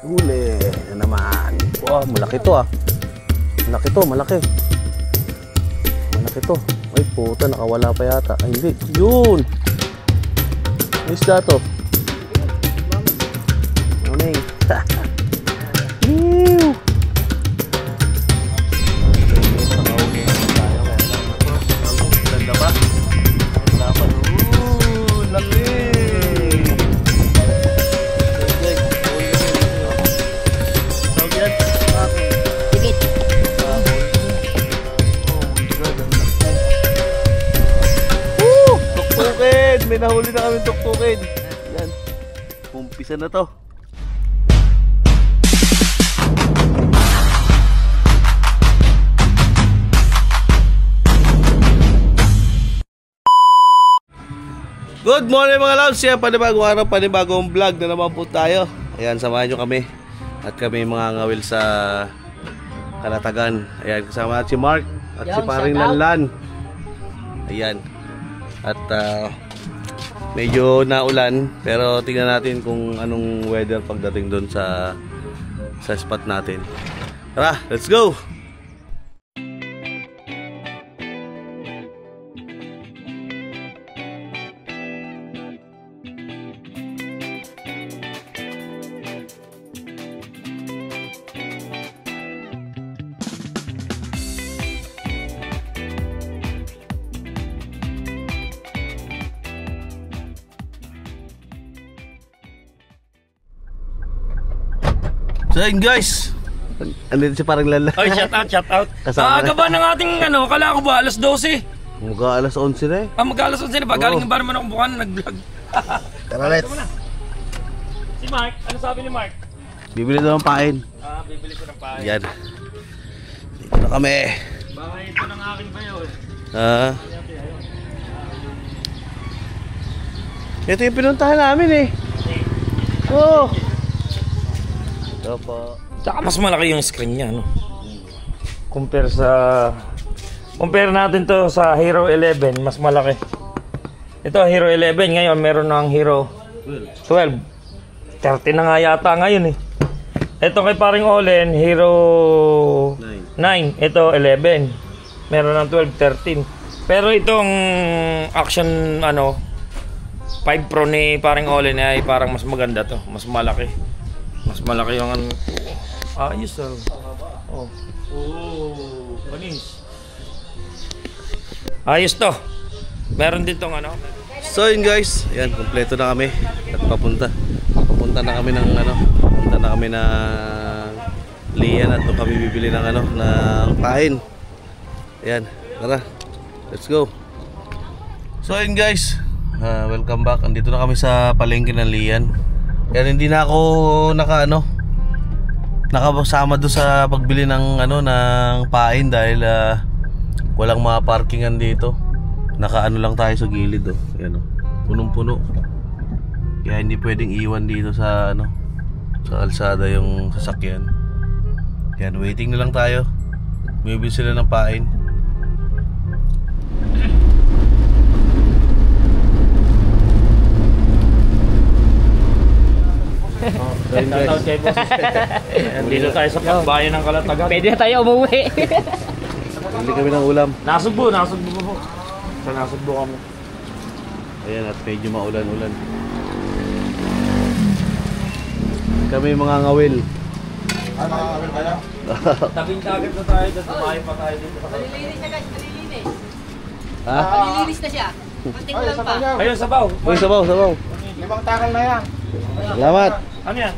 Huli na naman. Wow, malaki to ah. Malaki to, malaki. Malaki to. Ay puta, nakawala pa yata. Ay hindi, yun. May isda to. Maming. Ew. Ganda ba? Dapat. Laki. May nahuli na kami tuktukin. Yan. Umpisa na to. Good morning mga loves. Yan, panibagong araw, panibagong vlog na naman po tayo. Ayan, samahan nyo kami. At kami mga ngawil sa Kalatagan. Ayan, kasama natin si Mark at si Paring Lanlan. Ayan. At medyo naulan, pero tingnan natin kung anong weather pagdating doon sa spot natin. Tara, let's go! So yun guys, andito si Paring Lala. Ay, shout out. Aga ba ng ating kala ko ba alas 12? Mga alas 11 na eh. Mag alas 11 na ba? Galing ba naman akong bukan nag-vlog? Tara, let's. Si Mark, ano sabi ni Mark? Bibili daw ng pain. Bibili ko ng pain. Yan. Dito na kami. Baka ito ng akin ba yun? Ito yung pinuntahan namin eh. Oo. Ito po. Tsaka mas malaki yung screen niya, no? Compare natin to sa Hero 11, mas malaki. Ito Hero 11, ngayon meron ng Hero 12. 30 na nga yata ngayon eh. Ito kay Paring Olen, Hero 9. Ito 11. Meron ng 12, 13. Pero itong Action 5 Pro ni Paring Olen ay parang mas maganda to, mas malaki. Mas malaki yung ayos oh. Panis. Ayos to. Meron dito So yun guys, ayan, kompleto na kami. At papunta na kami ng papunta na kami ng Lian at doon kami bibili ng ng pain. Ayan, tara. Let's go. So yun guys, welcome back. Andito na kami sa palengke ng Lian. Kaya hindi na ako nakasama doon sa pagbili ng ng pain dahil walang mga parkingan dito. Lang tayo sa gilid Ayan punong-puno. Kaya hindi pwedeng iwan dito sa sa kalsada yung sasakyan. Kaya waiting na lang tayo. Bibili sila ng pain. Dito tayo sa pagbayan ng Kalatagan. Pwede na tayo umuwi. Bili kami ng ulam. Nasugbo po. Sa nasugbo kami. Ayan, at medyo maulan-ulan. Kami mga ngawil. Mga ngawil kayo? Tabing dagat na tayo, tapos kumain pa tayo dito. Malilinis na guys, malilinis. Ha? Malilinis na siya. Kunting lang pa. Ayun, sabaw. Uy, sabaw. 5 takal na yan. Salamat. Ano yan?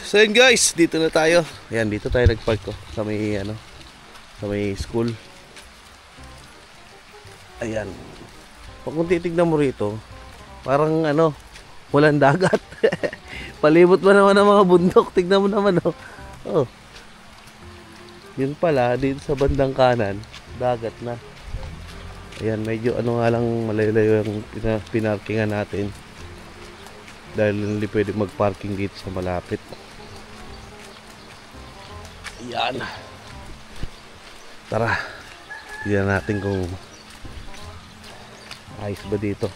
So yun guys, dito na tayo. Ayan, dito tayo nagpark sa may sa may school. Ayan. Kung titignan mo rito, parang walang dagat. Palibot ba naman ang mga bundok? Tignan mo naman oh. Yun pala, dito sa bandang kanan, dagat na. Ayan, medyo nga lang malayo yung pinarkingan natin. Dahil hindi pwede mag-parking dito sa malapit. Ayan. Tara. Tignan natin kung ayos ba dito.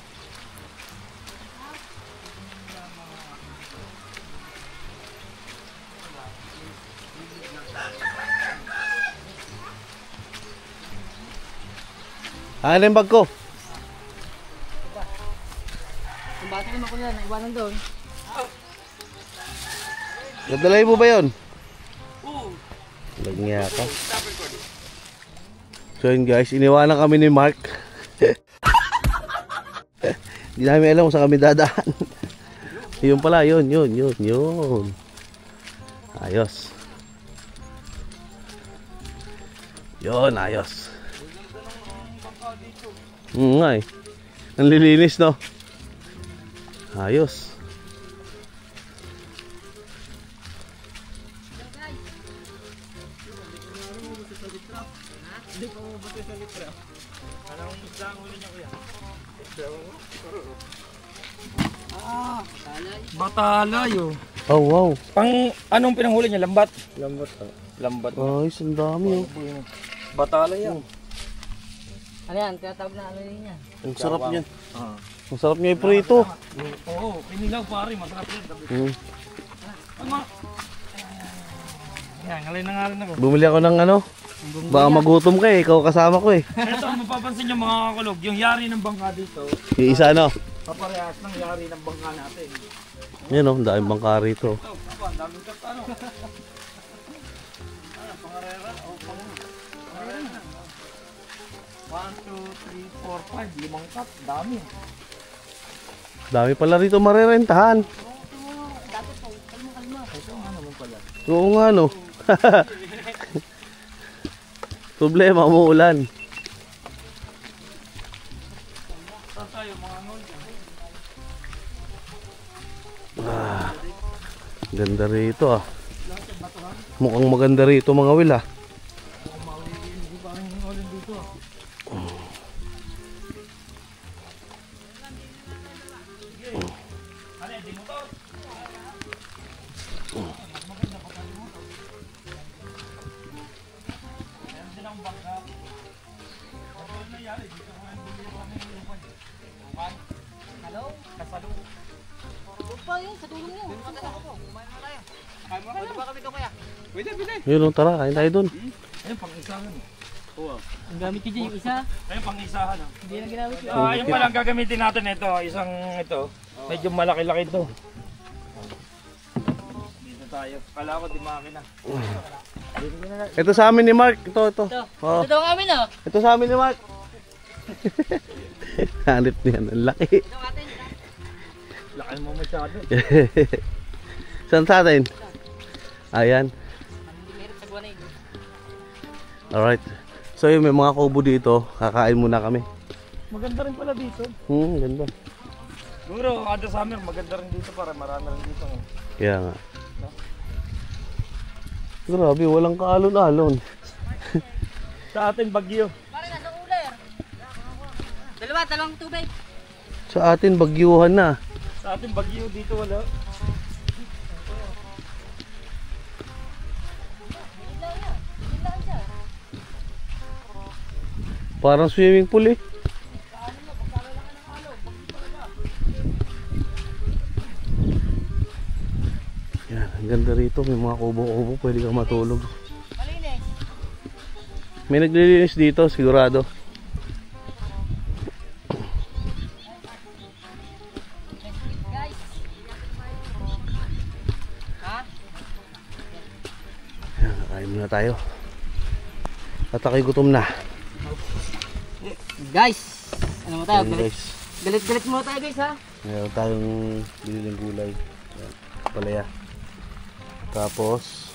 Ano yung bag ko? Kung bata naman ko na, naiwanan doon. Nadalay mo ba yun? Lagnya ka. So yun guys, iniwanan kami ni Mark. Hindi namin alam kung saan kami dadaan. Yun pala, yun. Ayos. Yun, ayos. Nga eh. Ang lilinis, no? Ayos. Batalay oh. Oh, wow. Pang anong pinanghuli niya? Lambat? Lambat. Ayos, ang dami, oh. Batalay yan. Ano yan? Tinatawag na ano yun yan? Ang sarap niyan. Ang sarap niya iprito. Oo, pinilaw pare, masarap yan. Ama. Yan, ngalay na nga rin ako. Bumili ako ng ano. Baka magutom ka eh, ikaw kasama ko eh. Ito, mapapansin nyo mga kakulog, yung yari ng bangka dito, Yung isa ano. paparehas ng yari ng bangka natin. Yan oh, ang daming bangka rito. Ito, ang daming kat ano. Pangarera o pangarera. 1, 2, 3, 4, 5, 5 kat, dami. Dami pala rito marerentahan. Oo nga no. Problema, umuulan. Ganda rito ah. Mukhang maganda rito mga wil ah. Yun, tara, kain tayo dun. Ayun, pang-isahan. Ang gamit ko dyan yung isa. Ayun, pang-isahan. Hindi na ginamit yun. Yung palang gagamitin natin ito, isang ito. Medyo malaki-laki ito. Dito tayo. Kala ko di makina. Ito sa amin ni Mark. Ito. Oh. Ito daw ang amin oh. Ito sa amin ni Mark. Hanip niyan, ang laki. Laki mo masyado. Saan sa atin? Ayan. Meron sa guwanay. Alright. So yun, may mga kubo dito. Kakain muna kami. Maganda rin pala dito. Ganda. Siguro, kada summer, maganda rin dito para marami rin dito. Kaya nga. Grabe, walang kaalon-alon. Sa atin, bagyo. Pare, nasa uler. Dalawang tubig. Sa atin, bagyuhan na. Sa atin, bagyo dito wala. Parang swimming pool eh. Yan, ang ganda rito. May mga kubo-kubo. Pwede kang matulog. Malinis. May naglilinis dito, sigurado. Guys. Ha? Yan, kain muna tayo. At ako'y gutom na. Guys. Ano mo tayo? Ayan, guys. Galit muna tayo guys ha. Meron tayong biniling gulay. Ayan, palaya. Tapos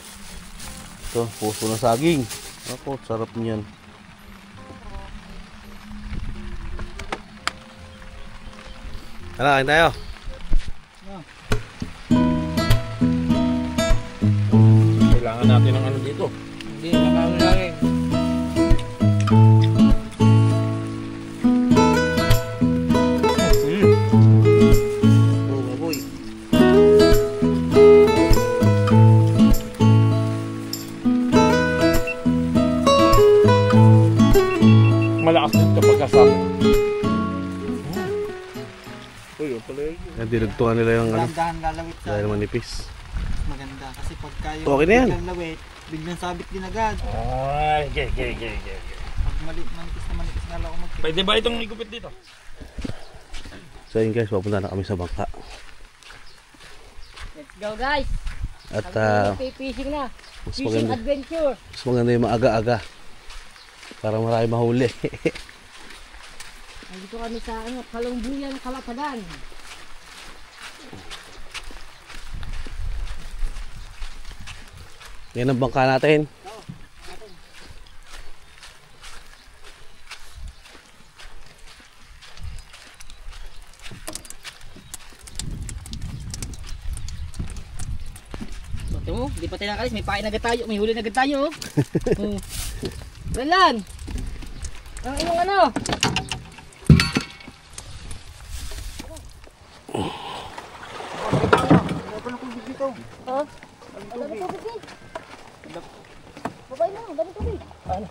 ito, puso ng saging. Ako, sarap niyan. Ano, kain tayo. Kailangan natin ng ano dito. Hindi, nakawin lang. Oh, baboy. Malakas din kapag kasama. Uy, yung pala yun. Yan, dinagtungan nila yung ano. Dahan lalawit sa Dahil manipis. maganda. Kasi pagka yung Okay na yan. biglang lawit, biglang sabit din agad. Ay, okay. Pag Manipis na lang ako Pwede ba itong igupit dito? So yun guys, papunta na kami sa bangka. Let's go guys! At Fishing na! mas Fishing maganda, adventure! mas maganda yung maaga-aga. Para marami mahuli. Nandito kami sa Kalungbuyan, Kalatagan. Yan ang bangka natin. Ito mo, di pa tayo nakalis, may pain agad tayo, may huli agad tayo. Relan! Ang inyong ano? Oh, ang dami tubig eh. Babay mo, ang dami tubig. Ano?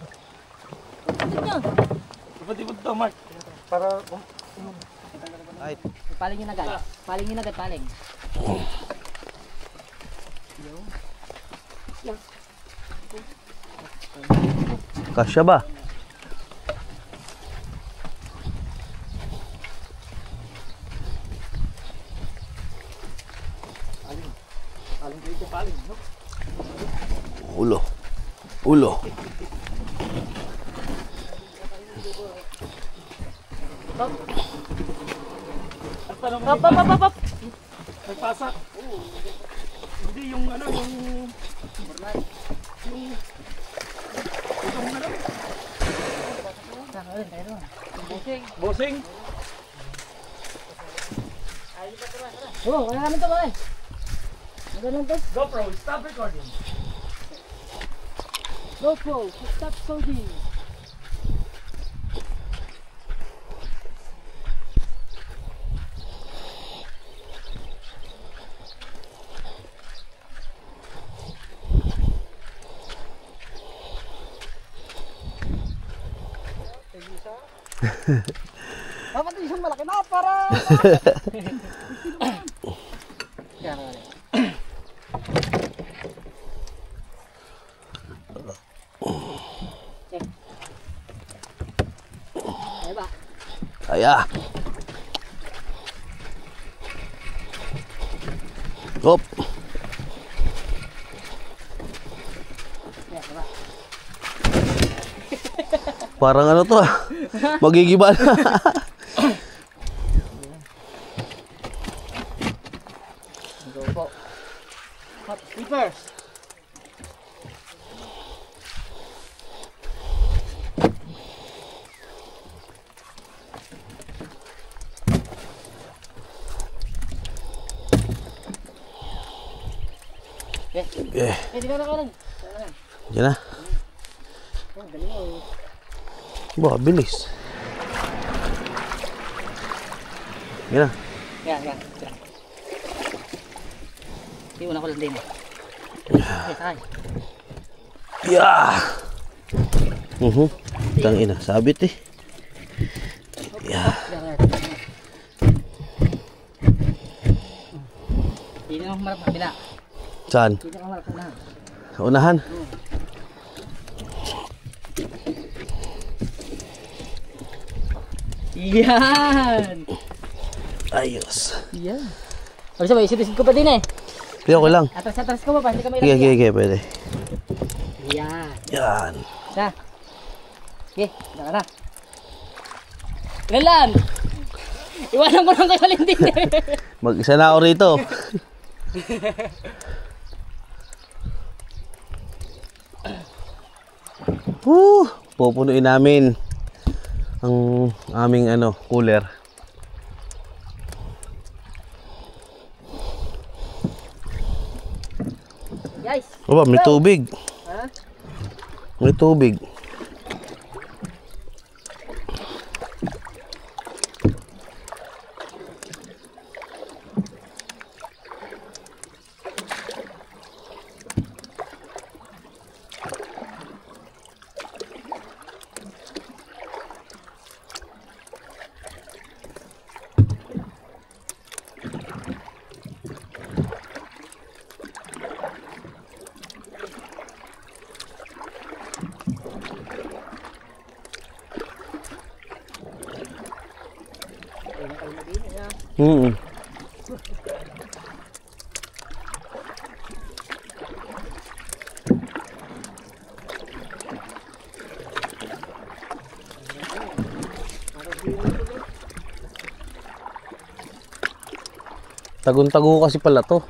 Tubig niya. Ipatipot to, Mark. Para... Ay, Paling yun agad. Paling yun agad, paling. kasya ba? Ulo. Ulo. Pop. May pasa. Hindi yung ano, yung... Bosing. Oh, wala namin to ba eh. Maganon to. GoPro, stop recording. GoPro, stop recording. Dapat isang malaki na para... Yan, wala. Okay. Ay ba? Kaya. Hop. Yan, ba? Parang ano to ah. Magigiba na. Go po. Hot sleepers. Eh, Di ba na kanan? yan na. Oh, galing oh. Ba, bilis. Yan na. Yan. Iwan ako lang din. Okay, sakay. Yeah. Tangina, sabit eh. Yeah. Hindi na marap na bila. Saan? Hindi na marap na. Sa unahan. Yan! Ayos. Yan. Sabi sabay, isit ko pa din eh. Kaya ko lang. Atras ko pa, hindi ka may Sige, pwede. Yan. Yan. Na. Okay, dala na. Relan! Iwanan ko lang kay Valentin eh. Mag-isa na ako rito. Pupunuin namin ang aming cooler. Guys. Aba, may tubig. Ha? May tubig. Mm. Tagun-tago kasi pala to.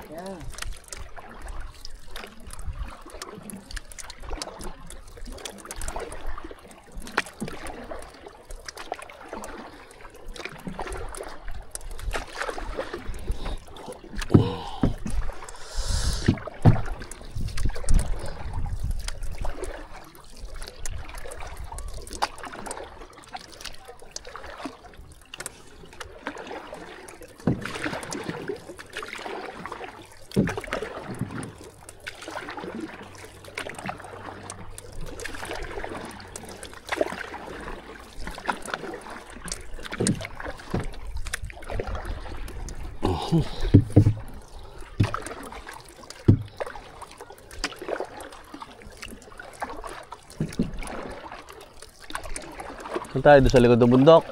Saan tayo? Doon sa likod ng bundok.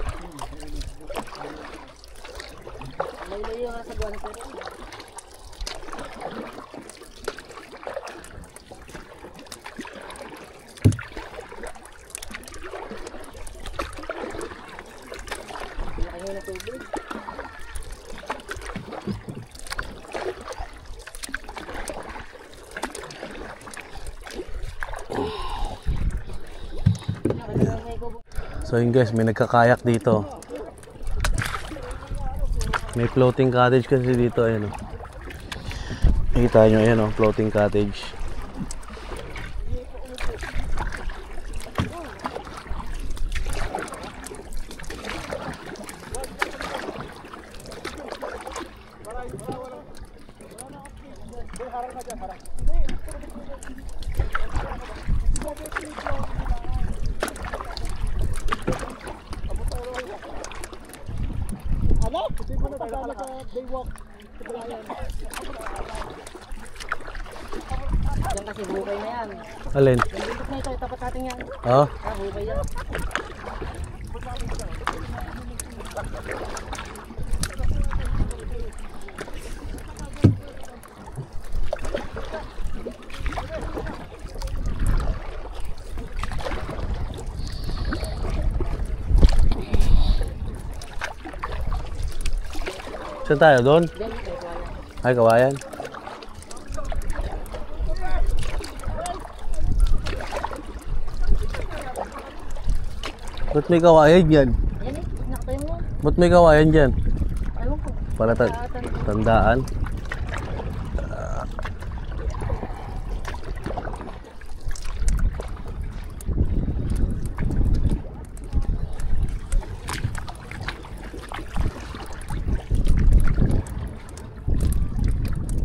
Layo-layo nga sa buwan ng pwede. Laki ngayon ng tubig. So yun guys, may nagkakayak dito. May floating cottage kasi dito, ayun oh. Nakita nyo, ayun oh, floating cottage. Yan kasi hukay na yan. Alin? Yung bundok na ito, itapat natin yan. Oh? Hukay yan. Saan tayo? Doon? Ay, kawayan. Ba't may kawayan dyan? Yan eh, nakatayo mo. Ba't may kawayan dyan? Ayaw ko. Para tandaan.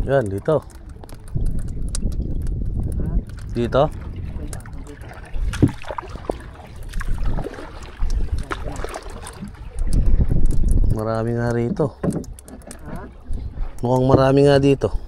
Yan, dito. Dito. Marami nga rito. Mukhang marami nga dito.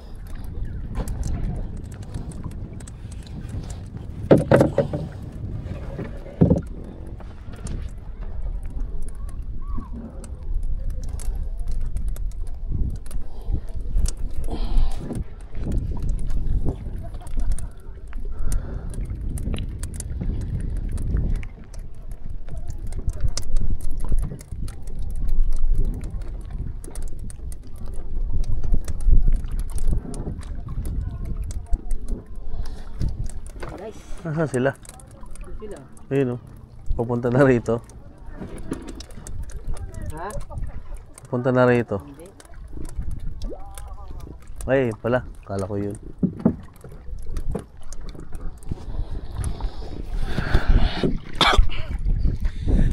Nasaan sila? Sila. Ayun oh. Pupunta na rito. Ha? Pupunta na rito. Hindi. Ay, pala. Kala ko yun.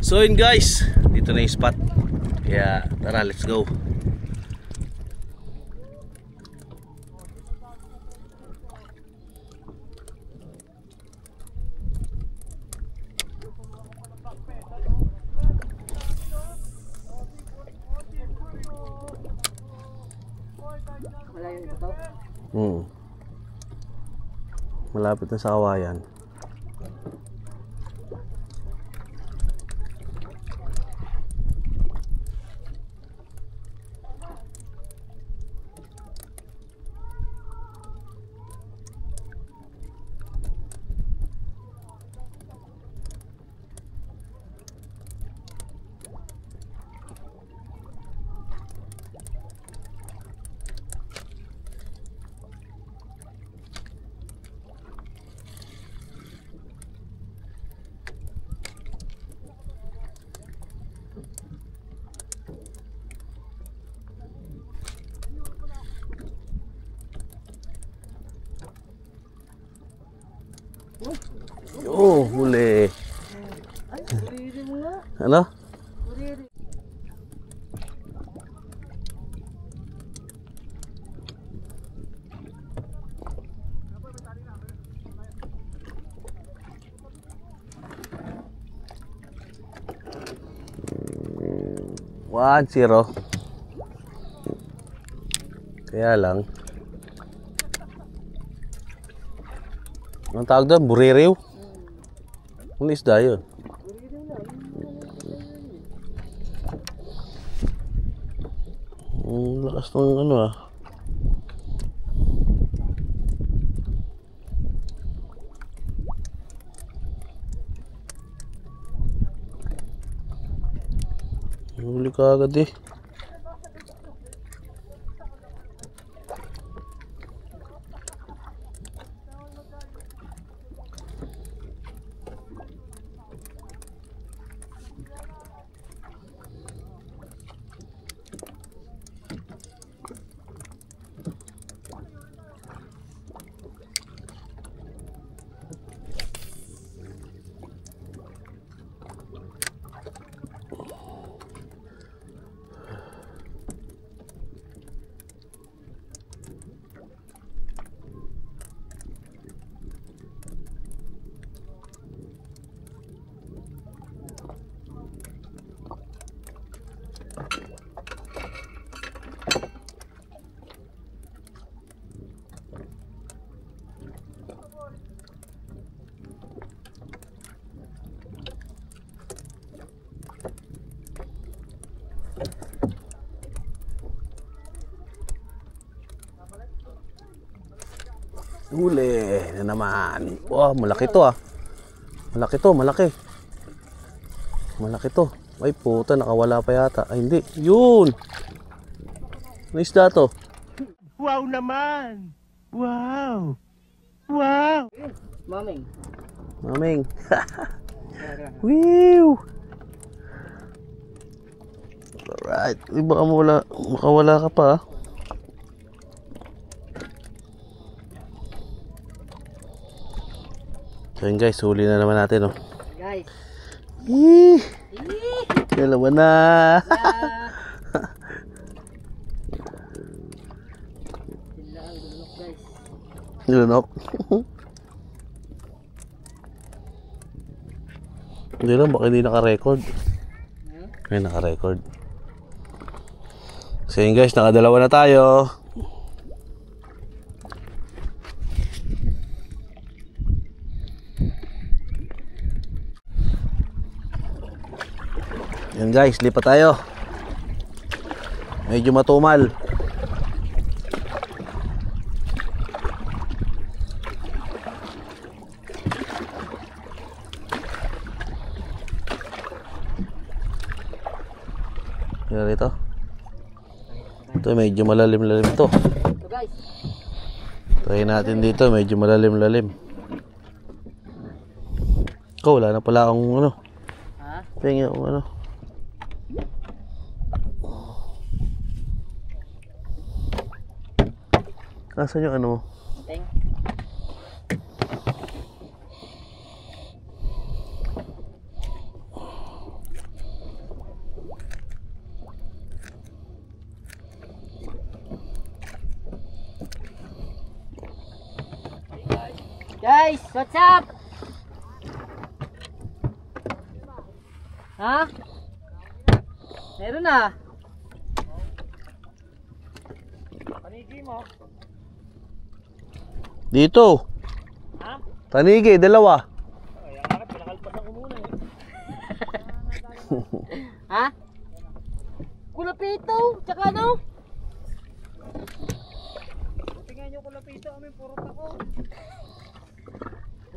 So yun guys, dito na yung spot. Kaya tara, let's go. Malayo ito to. Malapit na sa kawayan. Oh, huli. Ay, uriri mo nga. Ano? Uriri. One, zero. Kaya lang. Ang tawag doon? Buririw? Ano isda yun? Lakas ng ano ah. Huli ka agad eh. Huli na naman. Wow, malaki to ah. Malaki to, malaki. Malaki to. Ay puta, nakawala pa yata. Ay hindi, yun. Ano isda to? Wow naman! Wow! Wow! Maming. Maming. Whew. Alright, baka makawala ka pa ah. So yun guys, huli na naman natin oh. Guys. Yee! Dalawa na. Sila ang gulok guys. Lunok. Hindi lang, baka hindi naka-record. Ay, naka-record. So yun guys, nakadalawa na tayo. Yan guys, lipat tayo. Medyo matumal. Yan rito. Ito medyo malalim-lalim to. So guys. Try natin dito, medyo malalim-lalim. Wala na pala akong ano. Ha? Tingnan akong ano. Nasaan yung ano mo? Teng. Guys, what's up? Ha? Meron na. Panigi mo. Dito. Ha? Tanigi, dalawa. Ay, ang akin, pinakalpasan ko muna eh. Ha? Kulapito, tsaka ano? Tingnan nyo kulapito, amin puro tako.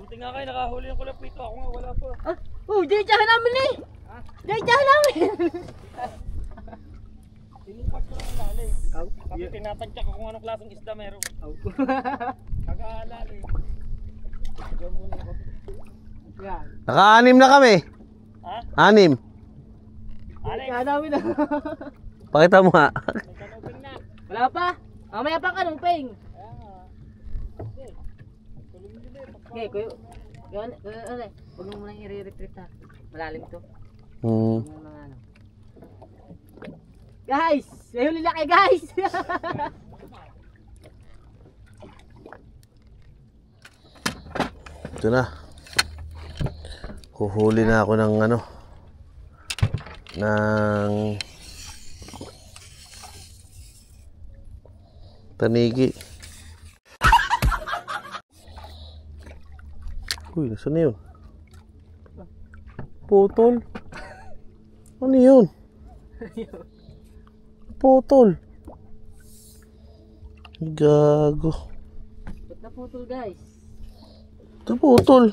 Buti nga kayo, nakahuli yung kulapito. Ako nga, wala po. Ah, oh, diretsahan namin eh. Ha? Diretsahan namin. Tinumpas ko lang lalim. Kasi tinatantya ko kung anong klaseng isda meron. Kag-aalala eh. Diyan muna ako. Yan. Naka-anim na kami. Ha? 6. Diretsahan namin na. Pakita mo nga. May kanubing na. Wala pa. Mamaya pa ka nung peng. Kaya nga. Kasi, Okay, kuya. Yun, ano, huwag mo munang i-retreat ha. Malalim to. Hmm. Yung mga ano. Guys! May huli laki guys! Ito na. Kuhuli na ako ng ano. Ng tanigi. Uy, nasa na yun? Putol. Ano yun? Putol. Gago. Ba't naputol guys? Ito putol.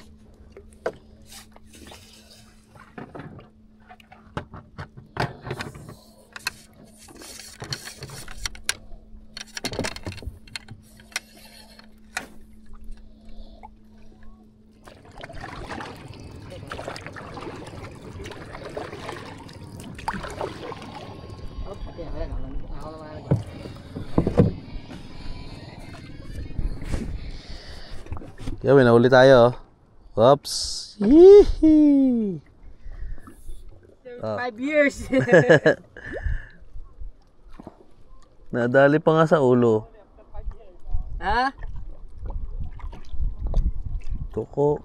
Oh, okay, wala na. Ako naman. Kaya may nahuli tayo. Oops. Yee! 5 years! Nadali pa nga sa ulo. Ha? Tuko.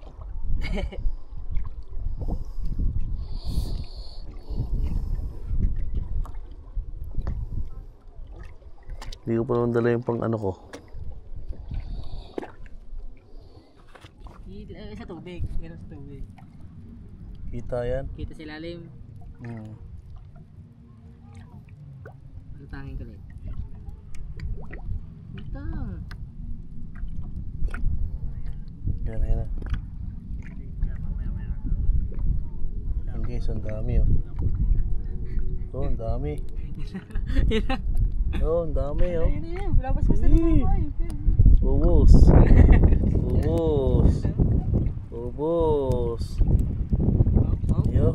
Hindi ko pa naman dala yung pang ano ko. Sa tubig. Meron sa tubig. Kita yan. Kita sa ilalim. Lutangin ko ulit. Lutang. Yan, yan na. Yan guys, ang dami oh. Oh, ang dami. Oh, ang dami oh. Ayun na yan. Labas-bas na naman. Ubus. Ubus. Ubus. Yo.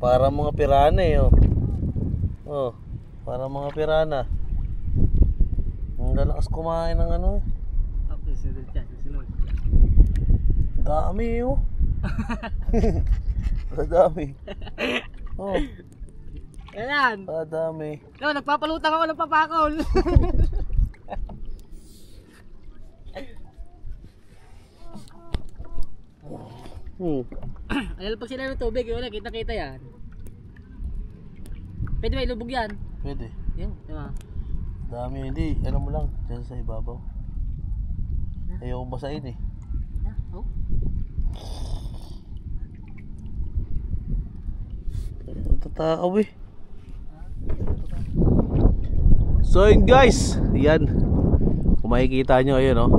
Para mga pirana eh oh. Oh, para mga pirana. Ang lalakas kumain ng ano eh. Okay, sunod siya. Susunod. Dami oh. Dami. Oh, Yan. dami. No, nagpapalutang ako ng papakol. Ayun pag sila ng tubig, wala kita-kita yan. Pwede ba ilubog yan? Pwede. Yan, diba? Dami hindi. Ano mo lang, dyan sa ibabaw. Ayaw kong basahin eh. Na, oh. Ang tatakaw eh. So yun guys, yan. Kung makikita nyo ayun oh,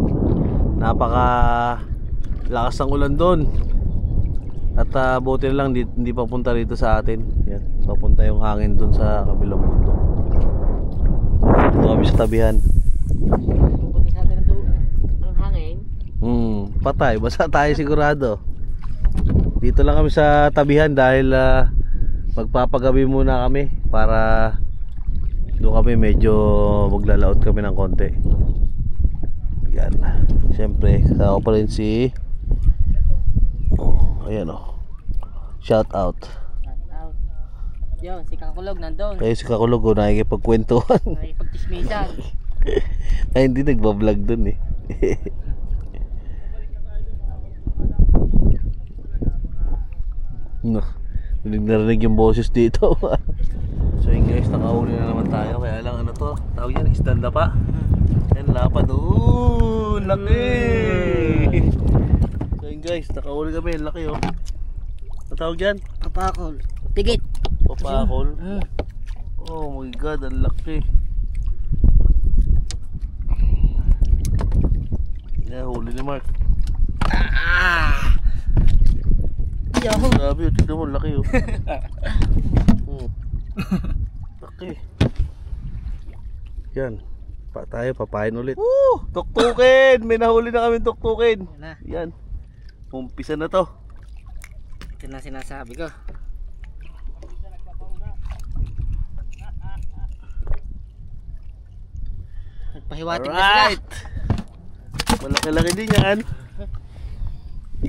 napaka lakas ng ulan doon. At buti na lang hindi papunta rito sa atin. Yan, papunta yung hangin doon sa kabilang mundo. Dito kami sa tabihan. Puputi sa atin ang hangin. Patay, basta tayo sigurado. Dito lang kami sa tabihan dahil magpapagabi muna kami para doon kami medyo maglalaot kami ng konti. Yan. Siyempre, kasama pa rin si ayan o. Shout out. Out. Yun, si Kakulog nandun. Kayo si Kakulog o nakikipagkwentuhan. Nakikipagtismisan. Ay hindi nagbablog dun eh. No, narinig yung boses dito. So yun guys, nakahuli na naman tayo. Kaya lang ano to, tawag yan, istanda pa. Yan, lapad. Ooh, laki. So yun guys, nakahuli kami, laki oh. Ang tawag yan? Papakol. Pigit. Papakol. Oh my god, ang laki. Yan, huli ni Mark. Yahoo! Grabe, tignan mo, laki oh. Laki. Yan. Tayo, papain ulit. Tuktukin! May nahuli na kami tuktukin. Yan na. Yan. Umpisa na to. Ito na sinasabi ko. Pahiwatig na sila. Alright. Malaki-laki din yan.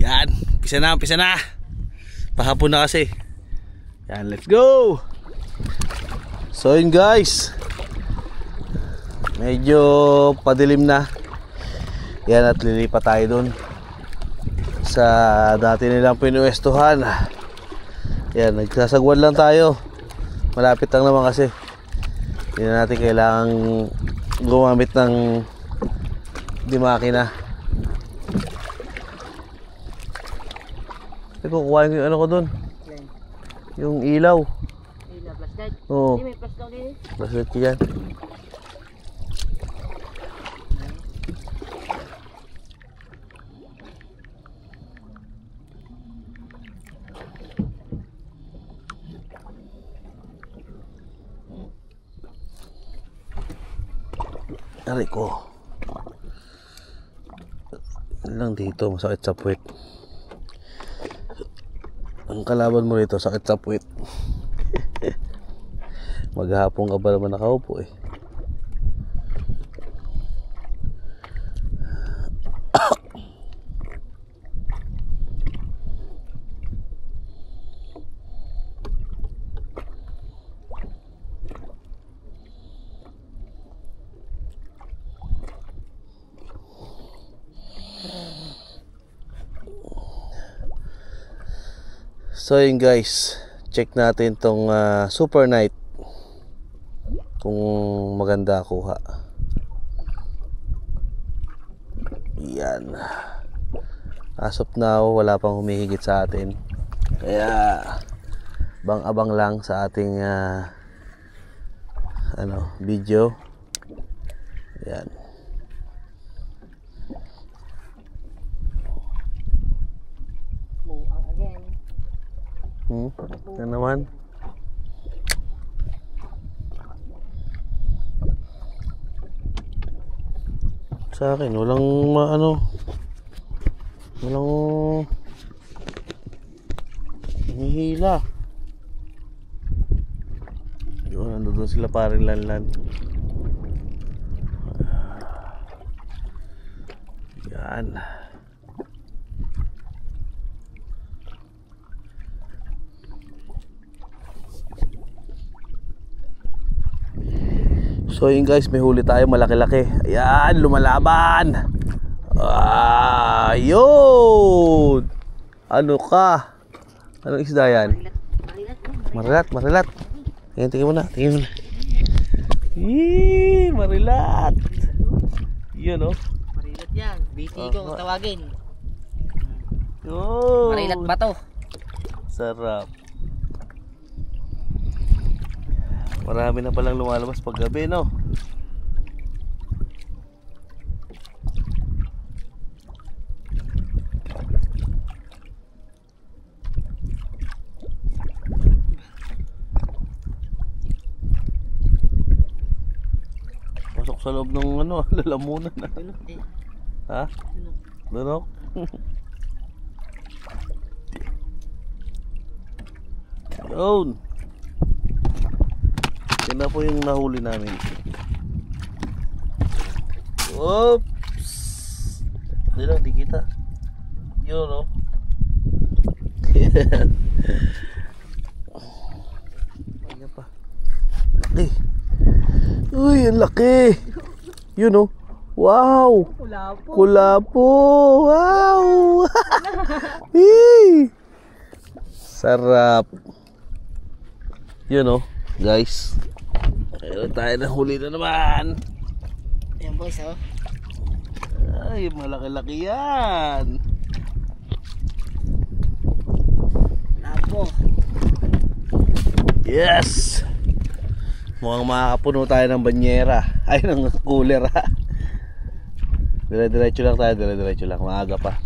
Yan. Pisa na, pisa na. Pahapon na kasi. Yan, let's go. So yun guys. Medyo padilim na. Yan at lilipat tayo dun sa dati nilang pinuwestuhan. Yan, nagsasagwan lang tayo. Malapit lang naman kasi. Hindi na natin kailangang gumamit ng di makina. Kukuhain ko yung ano ko dun. Yung ilaw. Ilaw, flashlight. Oo. May flashlight din eh. Flashlight ko yan. Aray ko. Ano lang dito, masakit sa puwet. Ang kalaban mo rito, sakit sa puwet. Maghapon ka ba naman nakaupo eh. So yun guys, check natin tong Super Night kung maganda kuha. Yan. As of now, wala pang humihigit sa atin. Kaya bang-abang lang sa ating video. Yan. Yan naman. Sa akin walang walang hihila. Yun, nandun sila paring lanlan. Yan. So yun guys, may huli tayo malaki-laki. Ayan, lumalaban. Ayun. Ano ka? Anong isda yan? Marilat, marilat. Ayan, tingin mo na, tingin mo na. Yee, marilat. Yun oh. Marilat yan. BT ko tawagin. Yun. Marilat ba to? Sarap. Marami na palang lumalabas pag gabi, no? Pasok sa loob ng lalamunan na. Ha? Dunok? Yun. Yan na po yung nahuli namin. Oops! Hindi lang, di kita. Yun, no? Ayan pa. Laki. Uy, ang laki. Yun, no? Wow! Kulapo. Kulapo! Wow! Hey! Sarap. Yun, no? Guys. Ayun tayo na huli na naman. Ayan boys, oh. Ay, malaki-laki yan. Lapo. Yes. Mukhang makakapuno tayo ng banyera. Ay, ng cooler ha. Dire-diretso lang tayo, dire-diretso lang. Maaga pa.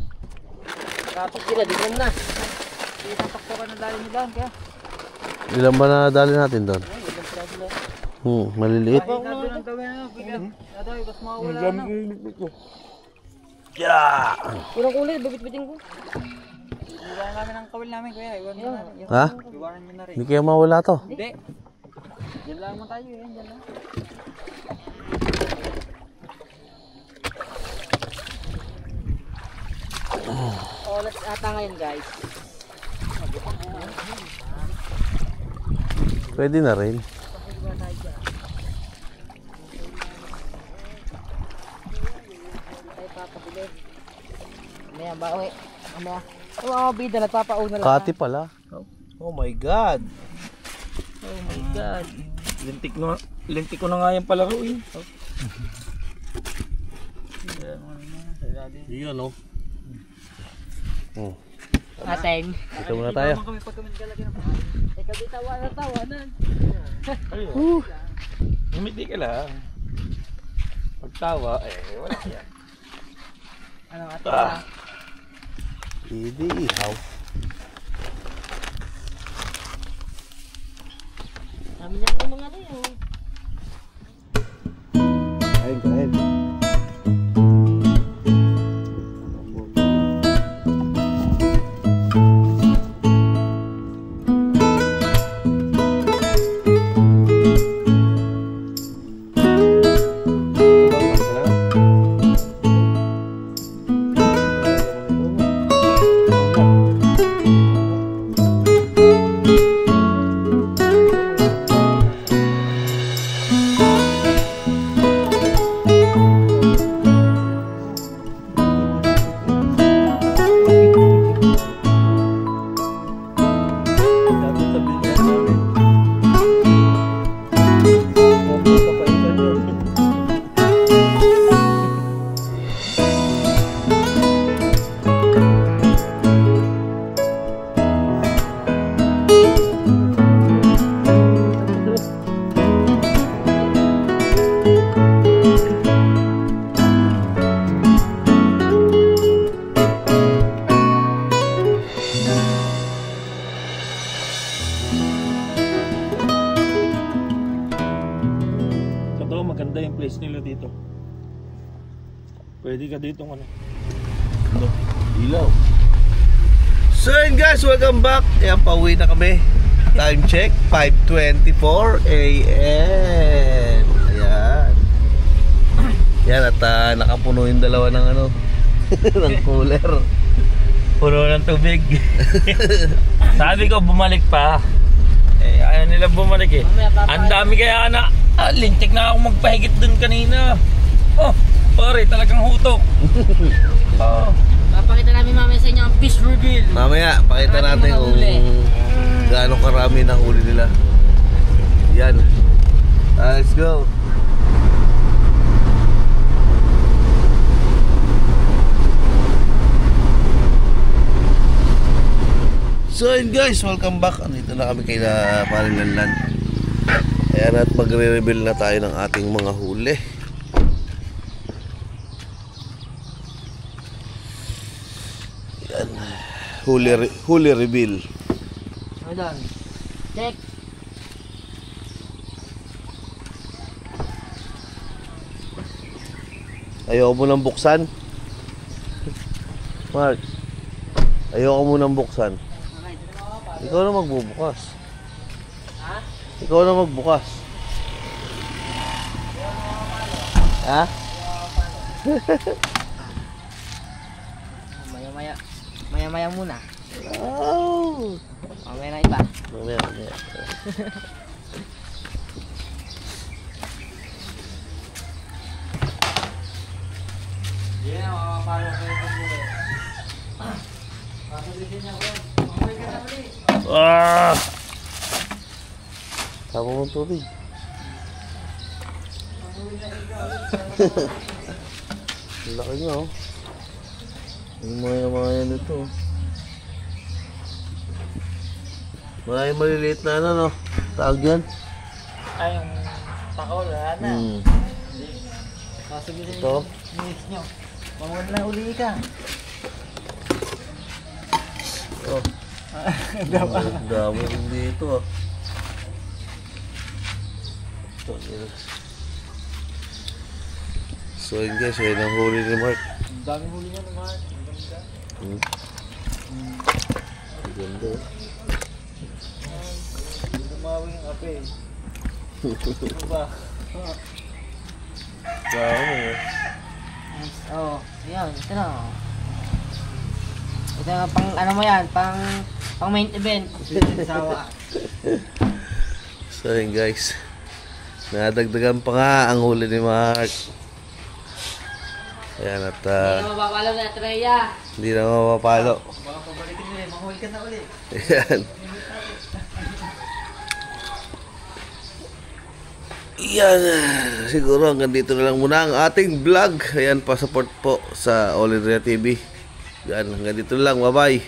Kapit sila, di na. Hindi tatakto ka na dali nila, kaya. Ilan ba na dali natin doon? Maliliit. Yeah. Kurang kulay, babit-bitin ko. Iwanan namin ang kawil namin, kuya. Iwanan nyo na. Ha? Iwanan nyo na rin. Hindi kaya mawala to. Hindi. Diyan lang mo tayo, yan. Diyan lang. Oras ata ngayon guys. Pwede na rin. Tayo papabili. Mamaya bawi. Mamaya. Yung mga bida nagpapauna lang. Kati pala. Oh my God. Oh my God. Lintik ko na nga yung palaro eh. Yun oh. Ating. Ito muna tayo. Ikaw di tawanan. Umiti ka lang. Pagtawa, wala yan. Anong ata? Hindi ihaw. Kami na yung mga ano yun. Kain. Maganda yung place nila dito. Pwede ka dito ano. Ilaw. So yun guys, welcome back. Ayan, pauwi na kami. Time check, 5:24 AM. Ayan. Yan at nakapuno yung dalawa ng ano ng cooler. Puno ng tubig. Sabi ko bumalik pa. Ayaw nila bumalik eh. Ang dami kaya na lintik na ako magpahigit dun kanina. Oh, pare, talagang hutok. Oh. Papakita namin mamaya sa inyo ang fish reveal. Mamaya, pakita natin kung gaano karami na huli nila. Yan. Let's go. So yun guys, welcome back. Andito na kami kay Parilanlan. Ayan, at magre-reveal na tayo ng ating mga huli. Yan. Huli reveal. Hold on. Check. Ayoko mo nang buksan. Mark, ayoko mo nang buksan. Ikaw na magbubukas. Ha? Ikaw na magbukas. Ha? Maya muna. Oh. Mamaya na iba. Mamaya. Yeah, makakapalo kayo ng buhay. Tama mong tubig. Ang laki nga oh. Yung mga yan ito. Mga maliliit na ano no? Tawag yan? Ay, yung takol, wala na. Sasabihin Ito? Miss nyo. Mamula na uli ka. Oh. Dami rin dito ah. Ito, yun. So yun guys, yun ang huli ni Mark. Ang dami huli niya naman. Ang ganda. Ang ganda. Hindi dumawin yung ape. Ano ba? Dami eh. Oh, ayan. Ito na. Ito yung pang ano mo yan, pang main event. Sawa. So yun guys, nadagdagan pa nga ang huli ni Mark. Ayan at Hindi na mapapalo na Treya. hindi na mapapalo. Baka pabalikin mo eh, mahuli ka na ulit. Ayan. Yan, siguro hanggang dito na lang muna ang ating vlog. Ayan, pa-support po sa All in Ria TV. Yan, hanggang dito na lang. Bye-bye.